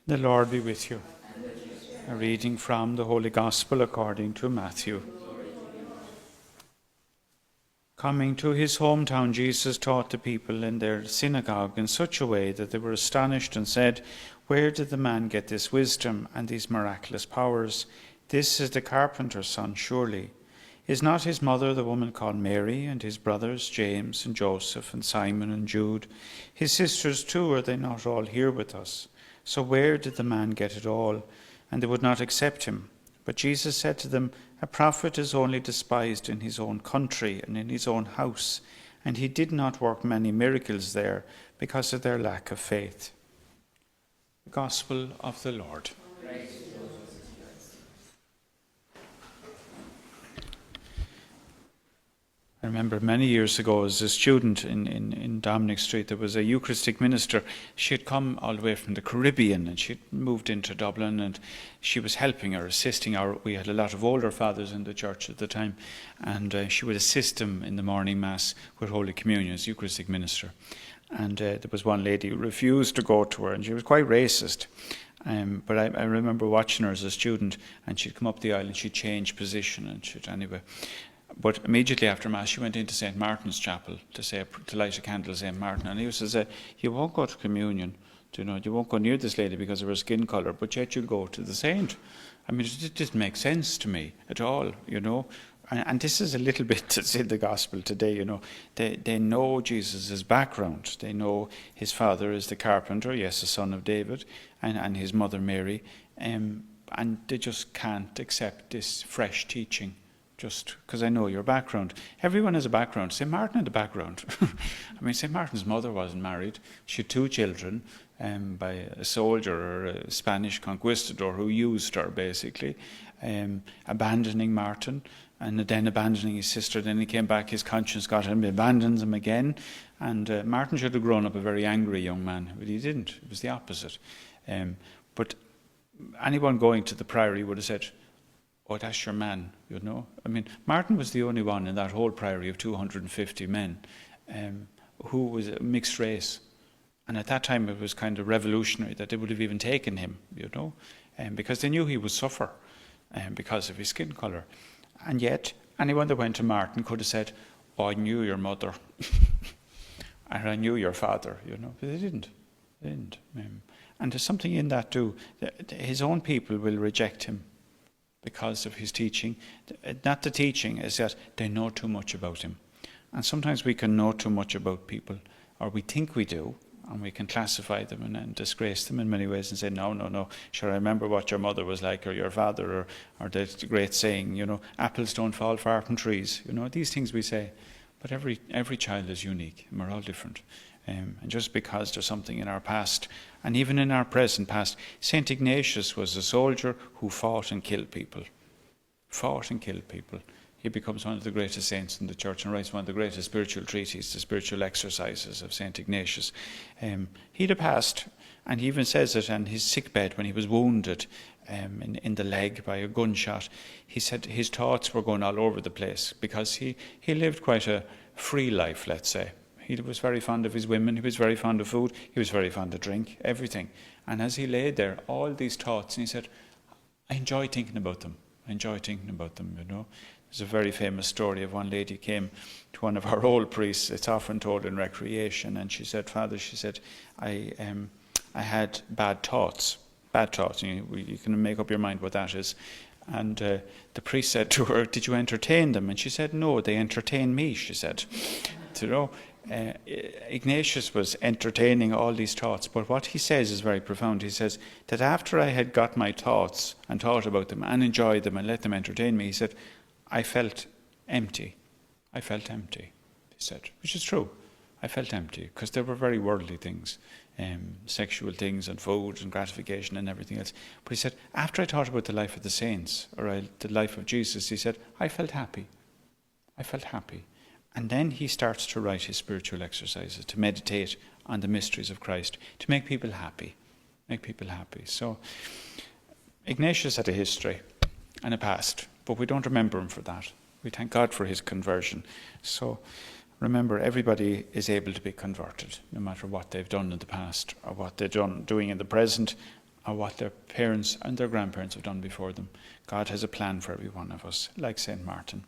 The Lord be with you. A reading from the Holy Gospel according to Matthew. Coming to his hometown, Jesus taught the people in their synagogue in such a way that they were astonished and said, "Where did the man get this wisdom and these miraculous powers? This is the carpenter's son, surely. Is not his mother the woman called Mary, and his brothers James and Joseph and Simon and Jude? His sisters too, are they not all here with us? So where did the man get it all?" And they would not accept him. But Jesus said to them, "A prophet is only despised in his own country and in his own house." And he did not work many miracles there because of their lack of faith. The Gospel of the Lord. I remember many years ago as a student in Dominic Street, there was a Eucharistic minister. She had come all the way from the Caribbean and she'd moved into Dublin, and she was helping or assisting we had a lot of older fathers in the church at the time, and she would assist them in the morning mass with Holy Communion as Eucharistic minister. And there was one lady who refused to go to her, and she was quite racist. But I remember watching her as a student, and she'd come up the aisle and she'd change position, and anyway. But immediately after Mass, she went into St Martin's Chapel to light a candle to St Martin. And he used to say, "You won't go to communion, you won't go near this lady because of her skin colour, but yet you'll go to the saint." I mean, it didn't make sense to me at all, And this is a little bit that's in the Gospel today, They know Jesus' background. They know his father is the carpenter, yes, a son of David, and his mother Mary. And they just can't accept this fresh teaching. Just because I know your background. Everyone has a background. St. Martin had a background. I mean, St. Martin's mother wasn't married. She had 2 children by a soldier or a Spanish conquistador who used her, basically, abandoning Martin and then abandoning his sister. Then he came back, his conscience got him, he abandons him again. And Martin should have grown up a very angry young man, but he didn't. It was the opposite. But anyone going to the priory would have said, "Oh, that's your man, I mean, Martin was the only one in that whole priory of 250 men who was a mixed race. And at that time it was kind of revolutionary that they would have even taken him, because they knew he would suffer because of his skin colour. And yet, anyone that went to Martin could have said, "Oh, I knew your mother, and I knew your father," but they didn't. And there's something in that too. His own people will reject him because of his teaching. Not the teaching, is that they know too much about him. And sometimes we can know too much about people, or we think we do, and we can classify them and disgrace them in many ways and say, no, sure, I remember what your mother was like, or your father, or the great saying, apples don't fall far from trees. These things we say. But every child is unique, and we're all different. And just because there's something in our past, and even in our present past, St Ignatius was a soldier who fought and killed people. He becomes one of the greatest saints in the church and writes one of the greatest spiritual treatises, the spiritual exercises of St Ignatius. He'd a past, and he even says it on his sickbed when he was wounded in the leg by a gunshot. He said his thoughts were going all over the place because he lived quite a free life, let's say. He was very fond of his women, he was very fond of food, he was very fond of drink, everything. And as he lay there, all these thoughts, and he said, I enjoy thinking about them. There's a very famous story of one lady came to one of our old priests. It's often told in recreation, and she said, "Father," she said, I had bad thoughts. You can make up your mind what that is. And the priest said to her, "Did you entertain them?" And she said, "No, they entertain me," she said. Ignatius was entertaining all these thoughts, but what he says is very profound. He says that after I had got my thoughts and thought about them and enjoyed them and let them entertain me, he said, I felt empty, he said, which is true. I felt empty because they were very worldly things, sexual things and food and gratification and everything else. But he said, after I thought about the life of the saints, or the life of Jesus, he said, I felt happy. And then he starts to write his spiritual exercises, to meditate on the mysteries of Christ, to make people happy. So Ignatius had a history and a past, but we don't remember him for that. We thank God for his conversion. So remember, everybody is able to be converted, no matter what they've done in the past or what they're doing in the present or what their parents and their grandparents have done before them. God has a plan for every one of us, like St. Martin.